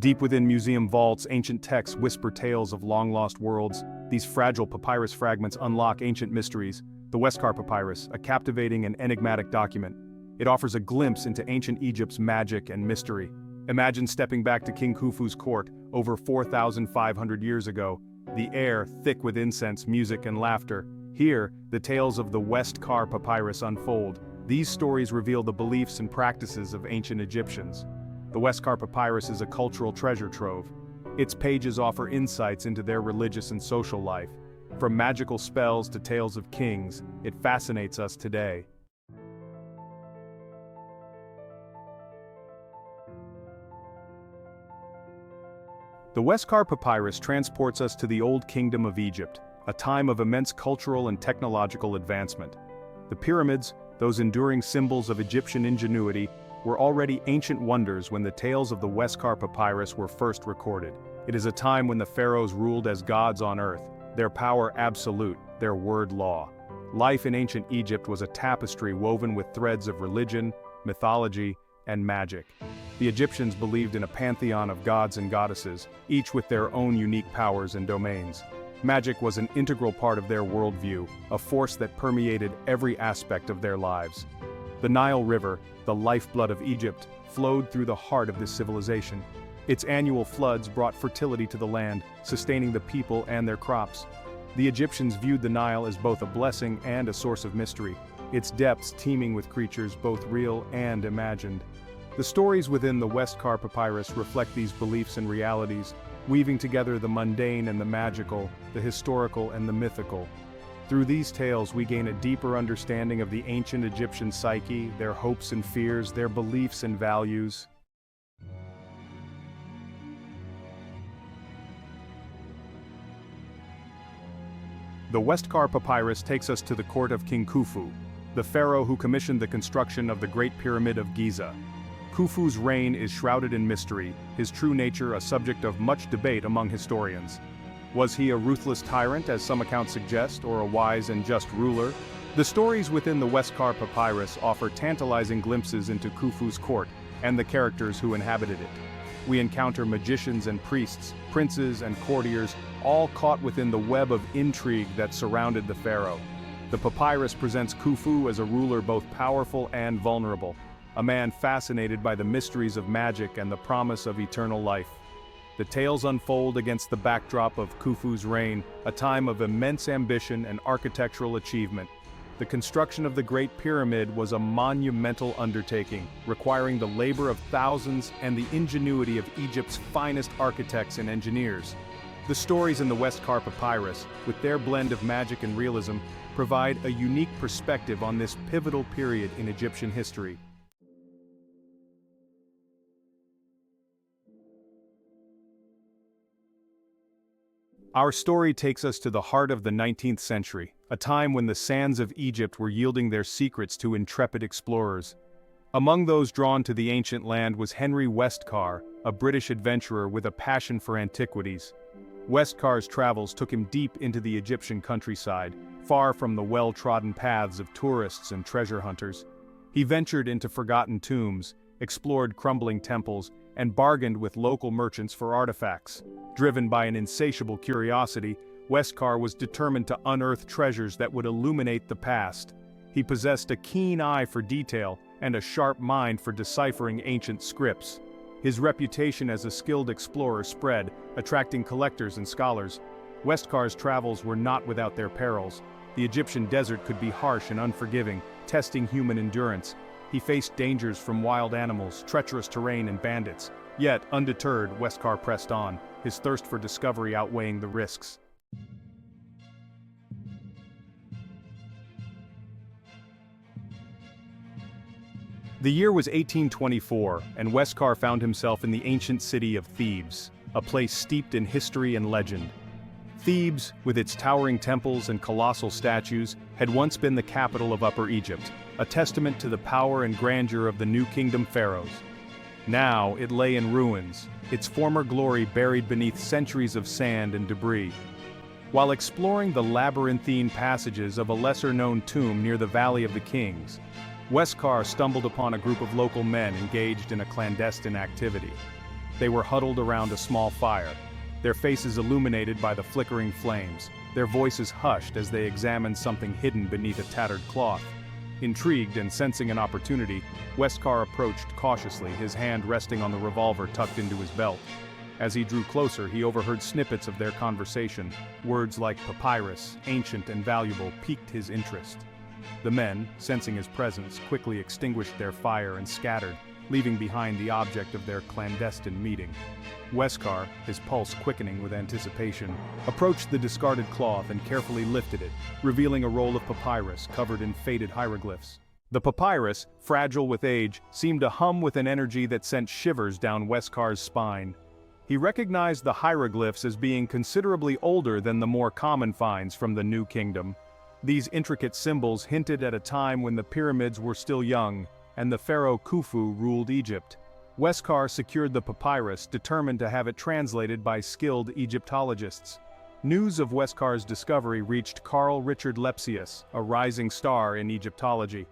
Deep within museum vaults, ancient texts whisper tales of long-lost worlds. These fragile papyrus fragments unlock ancient mysteries. The Westcar Papyrus, a captivating and enigmatic document. It offers a glimpse into ancient Egypt's magic and mystery. Imagine stepping back to King Khufu's court, over 4,500 years ago. The air thick with incense, music, and laughter. Here, the tales of the Westcar Papyrus unfold. These stories reveal the beliefs and practices of ancient Egyptians. The Westcar Papyrus is a cultural treasure trove. Its pages offer insights into their religious and social life. From magical spells to tales of kings, it fascinates us today. The Westcar Papyrus transports us to the Old Kingdom of Egypt, a time of immense cultural and technological advancement. The pyramids, those enduring symbols of Egyptian ingenuity, were already ancient wonders when the tales of the Westcar Papyrus were first recorded. It is a time when the pharaohs ruled as gods on earth, their power absolute, their word law. Life in ancient Egypt was a tapestry woven with threads of religion, mythology, and magic. The Egyptians believed in a pantheon of gods and goddesses, each with their own unique powers and domains. Magic was an integral part of their worldview, a force that permeated every aspect of their lives. The Nile River, the lifeblood of Egypt, flowed through the heart of this civilization. Its annual floods brought fertility to the land, sustaining the people and their crops. The Egyptians viewed the Nile as both a blessing and a source of mystery, its depths teeming with creatures both real and imagined. The stories within the Westcar Papyrus reflect these beliefs and realities, weaving together the mundane and the magical, the historical and the mythical. Through these tales we gain a deeper understanding of the ancient Egyptian psyche, their hopes and fears, their beliefs and values. The Westcar Papyrus takes us to the court of King Khufu, the pharaoh who commissioned the construction of the Great Pyramid of Giza. Khufu's reign is shrouded in mystery, his true nature a subject of much debate among historians. Was he a ruthless tyrant, as some accounts suggest, or a wise and just ruler? The stories within the Westcar Papyrus offer tantalizing glimpses into Khufu's court and the characters who inhabited it. We encounter magicians and priests, princes and courtiers, all caught within the web of intrigue that surrounded the pharaoh. The papyrus presents Khufu as a ruler both powerful and vulnerable, a man fascinated by the mysteries of magic and the promise of eternal life. The tales unfold against the backdrop of Khufu's reign, a time of immense ambition and architectural achievement. The construction of the Great Pyramid was a monumental undertaking, requiring the labor of thousands and the ingenuity of Egypt's finest architects and engineers. The stories in the Westcar Papyrus, with their blend of magic and realism, provide a unique perspective on this pivotal period in Egyptian history. Our story takes us to the heart of the 19th century, a time when the sands of Egypt were yielding their secrets to intrepid explorers. Among those drawn to the ancient land was Henry Westcar, a British adventurer with a passion for antiquities. Westcar's travels took him deep into the Egyptian countryside, far from the well-trodden paths of tourists and treasure hunters. He ventured into forgotten tombs, explored crumbling temples, and bargained with local merchants for artifacts. Driven by an insatiable curiosity, Westcar was determined to unearth treasures that would illuminate the past. He possessed a keen eye for detail and a sharp mind for deciphering ancient scripts. His reputation as a skilled explorer spread, attracting collectors and scholars. Westcar's travels were not without their perils. The Egyptian desert could be harsh and unforgiving, testing human endurance. He faced dangers from wild animals, treacherous terrain, and bandits. Yet, undeterred, Westcar pressed on, his thirst for discovery outweighing the risks. The year was 1824, and Westcar found himself in the ancient city of Thebes, a place steeped in history and legend. Thebes, with its towering temples and colossal statues, had once been the capital of Upper Egypt, a testament to the power and grandeur of the New Kingdom pharaohs. Now it lay in ruins, its former glory buried beneath centuries of sand and debris. While exploring the labyrinthine passages of a lesser-known tomb near the Valley of the Kings, Westcar stumbled upon a group of local men engaged in a clandestine activity. They were huddled around a small fire, their faces illuminated by the flickering flames, their voices hushed as they examined something hidden beneath a tattered cloth. Intrigued and sensing an opportunity, Westcar approached cautiously, his hand resting on the revolver tucked into his belt. As he drew closer, he overheard snippets of their conversation. Words like papyrus, ancient and valuable, piqued his interest. The men, sensing his presence, quickly extinguished their fire and scattered, leaving behind the object of their clandestine meeting. Westcar, his pulse quickening with anticipation, approached the discarded cloth and carefully lifted it, revealing a roll of papyrus covered in faded hieroglyphs. The papyrus, fragile with age, seemed to hum with an energy that sent shivers down Westcar's spine. He recognized the hieroglyphs as being considerably older than the more common finds from the New Kingdom. These intricate symbols hinted at a time when the pyramids were still young, and the pharaoh Khufu ruled Egypt. Westcar secured the papyrus, determined to have it translated by skilled Egyptologists. News of Westcar's discovery reached Carl Richard Lepsius, a rising star in Egyptology.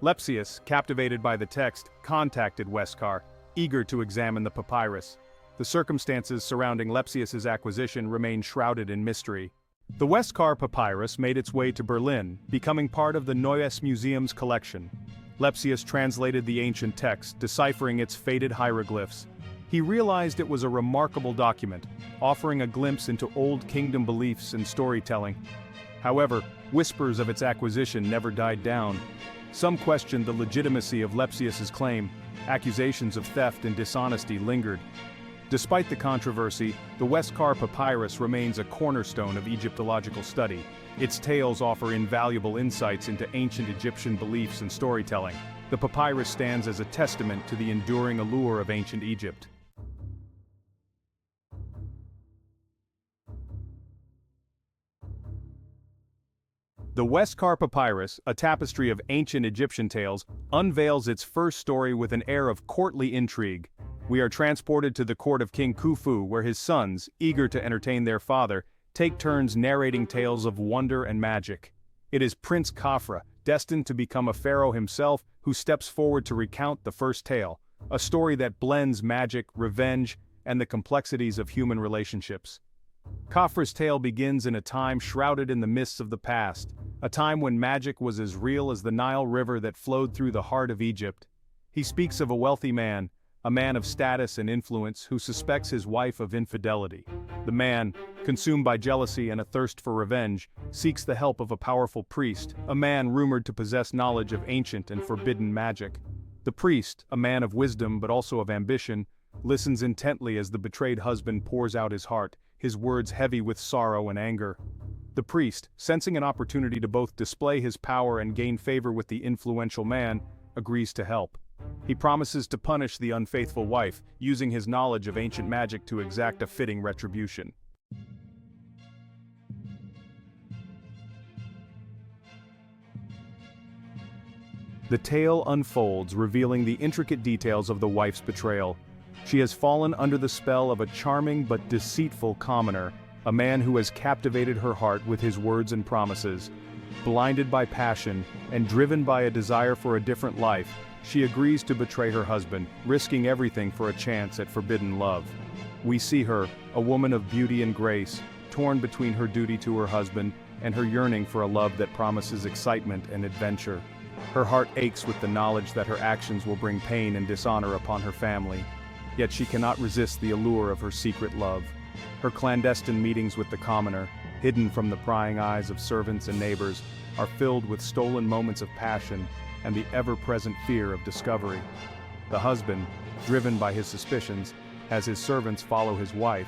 Lepsius, captivated by the text, contacted Westcar, eager to examine the papyrus. The circumstances surrounding Lepsius's acquisition remain shrouded in mystery. The Westcar Papyrus made its way to Berlin, becoming part of the Neues Museum's collection. Lepsius translated the ancient text, deciphering its faded hieroglyphs. He realized it was a remarkable document, offering a glimpse into Old Kingdom beliefs and storytelling. However, whispers of its acquisition never died down. Some questioned the legitimacy of Lepsius's claim. Accusations of theft and dishonesty lingered. Despite the controversy, the Westcar Papyrus remains a cornerstone of Egyptological study. Its tales offer invaluable insights into ancient Egyptian beliefs and storytelling. The papyrus stands as a testament to the enduring allure of ancient Egypt. The Westcar Papyrus, a tapestry of ancient Egyptian tales, unveils its first story with an air of courtly intrigue. We are transported to the court of King Khufu, where his sons, eager to entertain their father, take turns narrating tales of wonder and magic. It is Prince Khafra, destined to become a pharaoh himself, who steps forward to recount the first tale, a story that blends magic, revenge, and the complexities of human relationships. Khafra's tale begins in a time shrouded in the mists of the past, a time when magic was as real as the Nile River that flowed through the heart of Egypt. He speaks of a wealthy man, a man of status and influence who suspects his wife of infidelity. The man, consumed by jealousy and a thirst for revenge, seeks the help of a powerful priest, a man rumored to possess knowledge of ancient and forbidden magic. The priest, a man of wisdom but also of ambition, listens intently as the betrayed husband pours out his heart, his words heavy with sorrow and anger. The priest, sensing an opportunity to both display his power and gain favor with the influential man, agrees to help. He promises to punish the unfaithful wife, using his knowledge of ancient magic to exact a fitting retribution. The tale unfolds, revealing the intricate details of the wife's betrayal. She has fallen under the spell of a charming but deceitful commoner, a man who has captivated her heart with his words and promises. Blinded by passion, and driven by a desire for a different life, she agrees to betray her husband, risking everything for a chance at forbidden love. We see her, a woman of beauty and grace, torn between her duty to her husband and her yearning for a love that promises excitement and adventure. Her heart aches with the knowledge that her actions will bring pain and dishonor upon her family. Yet she cannot resist the allure of her secret love. Her clandestine meetings with the commoner, hidden from the prying eyes of servants and neighbors, are filled with stolen moments of passion and the ever-present fear of discovery. The husband, driven by his suspicions, has his servants follow his wife,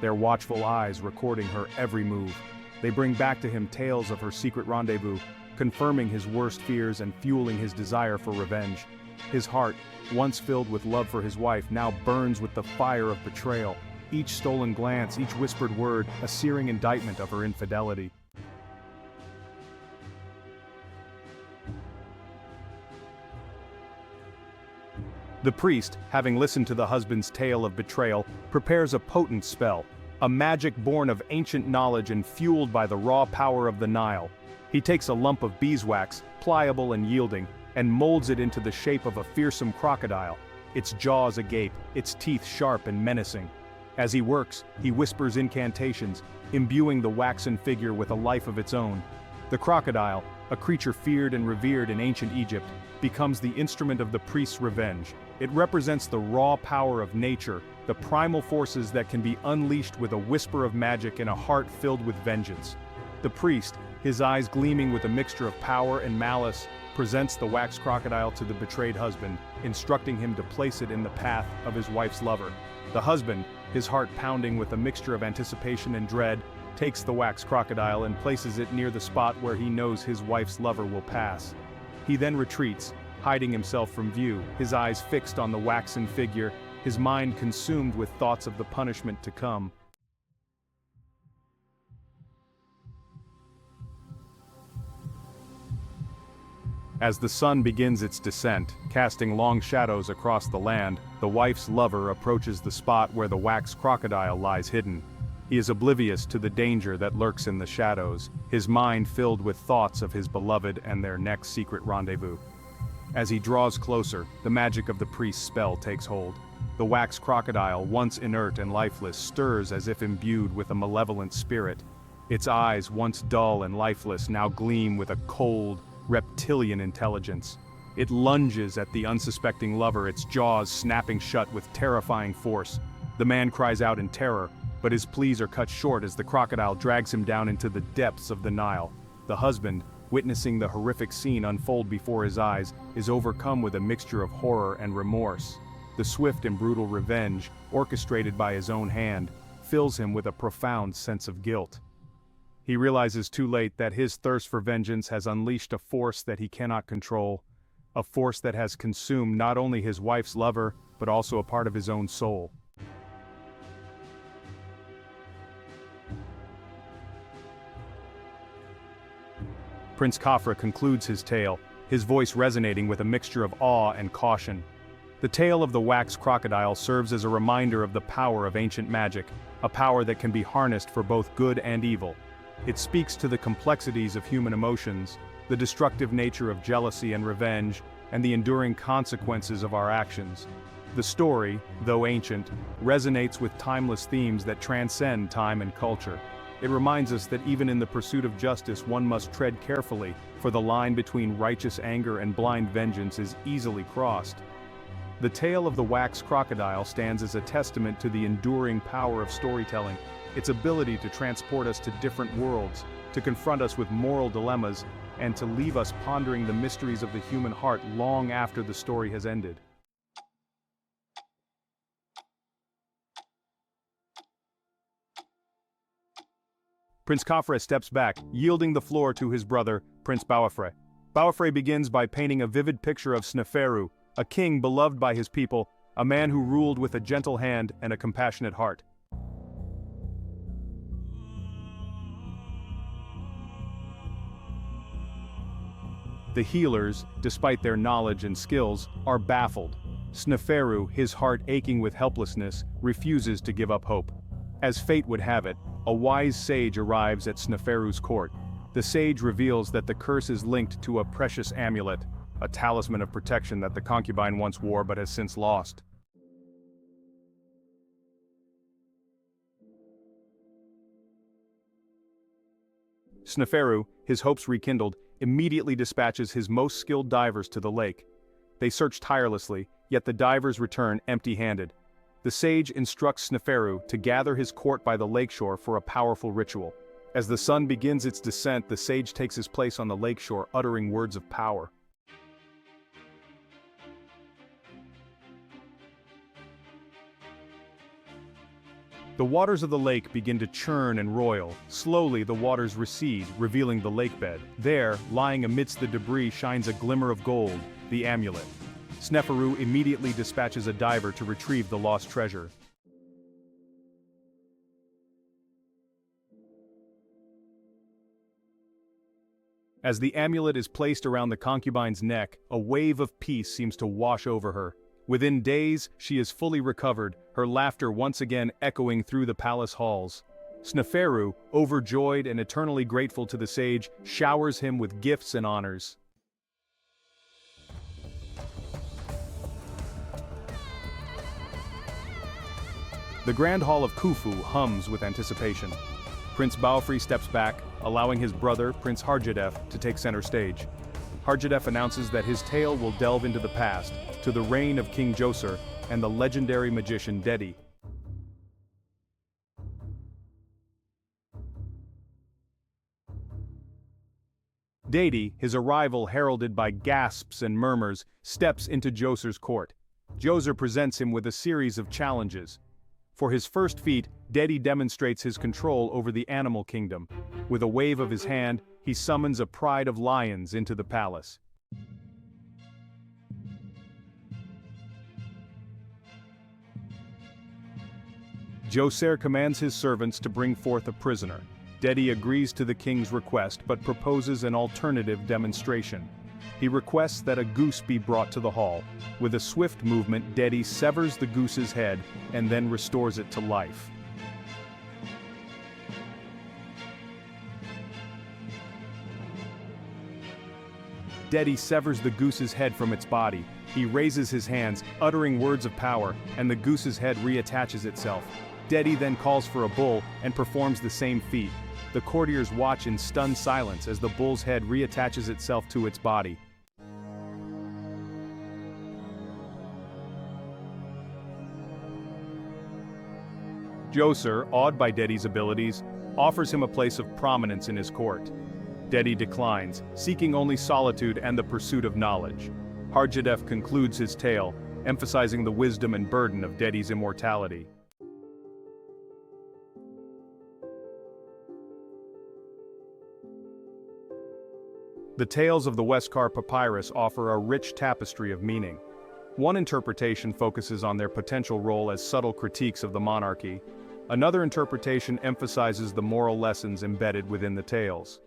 their watchful eyes recording her every move. They bring back to him tales of her secret rendezvous, confirming his worst fears and fueling his desire for revenge. His heart, once filled with love for his wife, now burns with the fire of betrayal. Each stolen glance, each whispered word, a searing indictment of her infidelity. The priest, having listened to the husband's tale of betrayal, prepares a potent spell, a magic born of ancient knowledge and fueled by the raw power of the Nile. He takes a lump of beeswax, pliable and yielding, and molds it into the shape of a fearsome crocodile. its jaws agape, its teeth sharp and menacing. As he works, he whispers incantations, imbuing the waxen figure with a life of its own. The crocodile, a creature feared and revered in ancient Egypt, becomes the instrument of the priest's revenge. It represents the raw power of nature, the primal forces that can be unleashed with a whisper of magic and a heart filled with vengeance. The priest, his eyes gleaming with a mixture of power and malice, presents the wax crocodile to the betrayed husband, instructing him to place it in the path of his wife's lover. The husband, his heart pounding with a mixture of anticipation and dread, takes the wax crocodile and places it near the spot where he knows his wife's lover will pass. He then retreats, hiding himself from view, his eyes fixed on the waxen figure, his mind consumed with thoughts of the punishment to come. As the sun begins its descent, casting long shadows across the land, the wife's lover approaches the spot where the wax crocodile lies hidden. He is oblivious to the danger that lurks in the shadows, his mind filled with thoughts of his beloved and their next secret rendezvous. As he draws closer, the magic of the priest's spell takes hold. The wax crocodile, once inert and lifeless, stirs as if imbued with a malevolent spirit. Its eyes, once dull and lifeless, now gleam with a cold, reptilian intelligence. It lunges at the unsuspecting lover, its jaws snapping shut with terrifying force. The man cries out in terror, but his pleas are cut short as the crocodile drags him down into the depths of the Nile. The husband, witnessing the horrific scene unfold before his eyes, is overcome with a mixture of horror and remorse. The swift and brutal revenge, orchestrated by his own hand, fills him with a profound sense of guilt. He realizes too late that his thirst for vengeance has unleashed a force that he cannot control, a force that has consumed not only his wife's lover, but also a part of his own soul. Prince Khafre concludes his tale, his voice resonating with a mixture of awe and caution. The tale of the wax crocodile serves as a reminder of the power of ancient magic, a power that can be harnessed for both good and evil. It speaks to the complexities of human emotions, the destructive nature of jealousy and revenge, and the enduring consequences of our actions. The story, though ancient, resonates with timeless themes that transcend time and culture. It reminds us that even in the pursuit of justice one must tread carefully, for the line between righteous anger and blind vengeance is easily crossed. The tale of the wax crocodile stands as a testament to the enduring power of storytelling, its ability to transport us to different worlds, to confront us with moral dilemmas, and to leave us pondering the mysteries of the human heart long after the story has ended. Prince Khafre steps back, yielding the floor to his brother, Prince Bawafre. Bawafre begins by painting a vivid picture of Sneferu, a king beloved by his people, a man who ruled with a gentle hand and a compassionate heart. The healers, despite their knowledge and skills, are baffled. Sneferu, his heart aching with helplessness, refuses to give up hope. As fate would have it, a wise sage arrives at Sneferu's court. The sage reveals that the curse is linked to a precious amulet, a talisman of protection that the concubine once wore but has since lost. Sneferu, his hopes rekindled, immediately dispatches his most skilled divers to the lake. They search tirelessly, yet the divers return empty-handed. The sage instructs Sneferu to gather his court by the lakeshore for a powerful ritual. As the sun begins its descent, the sage takes his place on the lakeshore, uttering words of power. The waters of the lake begin to churn and roil. Slowly the waters recede, revealing the lakebed. There, lying amidst the debris, shines a glimmer of gold, the amulet. Sneferu immediately dispatches a diver to retrieve the lost treasure. As the amulet is placed around the concubine's neck, a wave of peace seems to wash over her. Within days, she is fully recovered, her laughter once again echoing through the palace halls. Sneferu, overjoyed and eternally grateful to the sage, showers him with gifts and honors. The Grand Hall of Khufu hums with anticipation. Prince Baofri steps back, allowing his brother, Prince Harjadef, to take center stage. Harjadef announces that his tale will delve into the past, to the reign of King Djoser and the legendary magician Dedi. Dedi, his arrival heralded by gasps and murmurs, steps into Djoser's court. Djoser presents him with a series of challenges. For his first feat, Dedi demonstrates his control over the animal kingdom. With a wave of his hand, he summons a pride of lions into the palace. Djoser commands his servants to bring forth a prisoner. Dedi agrees to the king's request but proposes an alternative demonstration. He requests that a goose be brought to the hall. With a swift movement, Dedi severs the goose's head and then restores it to life. Dedi severs the goose's head from its body. He raises his hands, uttering words of power, and the goose's head reattaches itself. Dedi then calls for a bull and performs the same feat. The courtiers watch in stunned silence as the bull's head reattaches itself to its body. Djoser, awed by Dedi's abilities, offers him a place of prominence in his court. Dedi declines, seeking only solitude and the pursuit of knowledge. Harjadef concludes his tale, emphasizing the wisdom and burden of Dedi's immortality. The tales of the Westcar Papyrus offer a rich tapestry of meaning. One interpretation focuses on their potential role as subtle critiques of the monarchy. Another interpretation emphasizes the moral lessons embedded within the tales.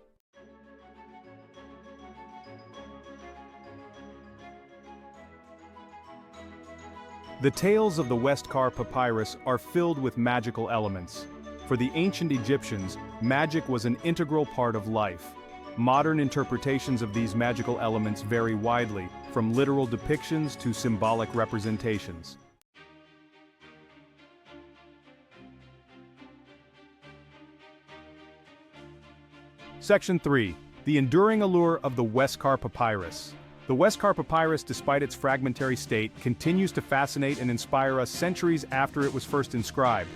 The tales of the Westcar Papyrus are filled with magical elements. For the ancient Egyptians, magic was an integral part of life. Modern interpretations of these magical elements vary widely, from literal depictions to symbolic representations. Section 3. The enduring allure of the Westcar Papyrus. The Westcar Papyrus, despite its fragmentary state, continues to fascinate and inspire us centuries after it was first inscribed.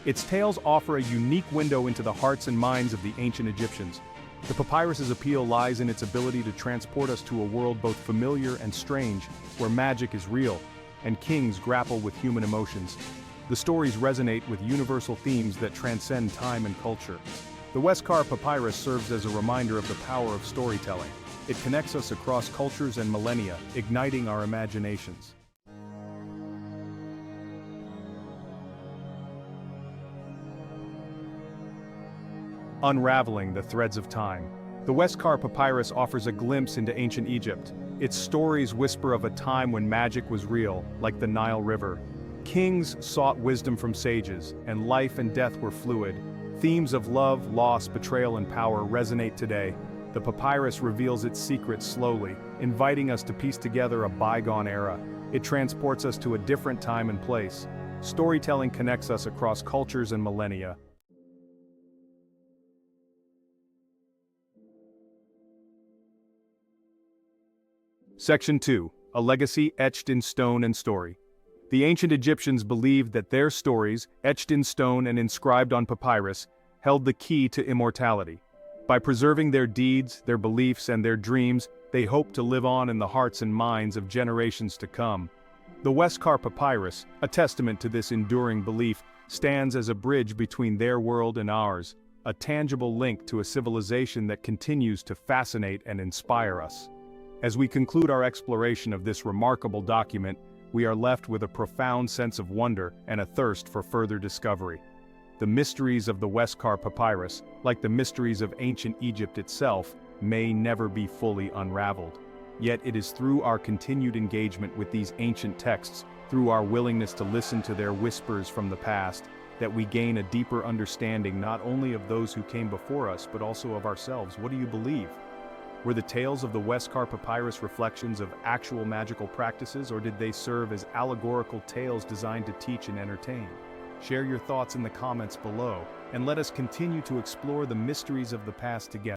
Its tales offer a unique window into the hearts and minds of the ancient Egyptians. The papyrus's appeal lies in its ability to transport us to a world both familiar and strange, where magic is real, and kings grapple with human emotions. The stories resonate with universal themes that transcend time and culture. The Westcar Papyrus serves as a reminder of the power of storytelling. It connects us across cultures and millennia, igniting our imaginations. Unraveling the threads of time. The Westcar Papyrus offers a glimpse into ancient Egypt. Its stories whisper of a time when magic was real, like the Nile River. Kings sought wisdom from sages, and life and death were fluid. Themes of love, loss, betrayal, and power resonate today. The papyrus reveals its secrets slowly, inviting us to piece together a bygone era. It transports us to a different time and place. Storytelling connects us across cultures and millennia. Section 2. A legacy etched in stone and story. The ancient Egyptians believed that their stories, etched in stone and inscribed on papyrus, held the key to immortality. By preserving their deeds, their beliefs, and their dreams, they hoped to live on in the hearts and minds of generations to come. The Westcar Papyrus, a testament to this enduring belief, stands as a bridge between their world and ours, a tangible link to a civilization that continues to fascinate and inspire us. As we conclude our exploration of this remarkable document, we are left with a profound sense of wonder and a thirst for further discovery. The mysteries of the Westcar Papyrus, like the mysteries of ancient Egypt itself, may never be fully unraveled. Yet it is through our continued engagement with these ancient texts, through our willingness to listen to their whispers from the past, that we gain a deeper understanding not only of those who came before us but also of ourselves. What do you believe? Were the tales of the Westcar Papyrus reflections of actual magical practices, or did they serve as allegorical tales designed to teach and entertain? Share your thoughts in the comments below, and let us continue to explore the mysteries of the past together.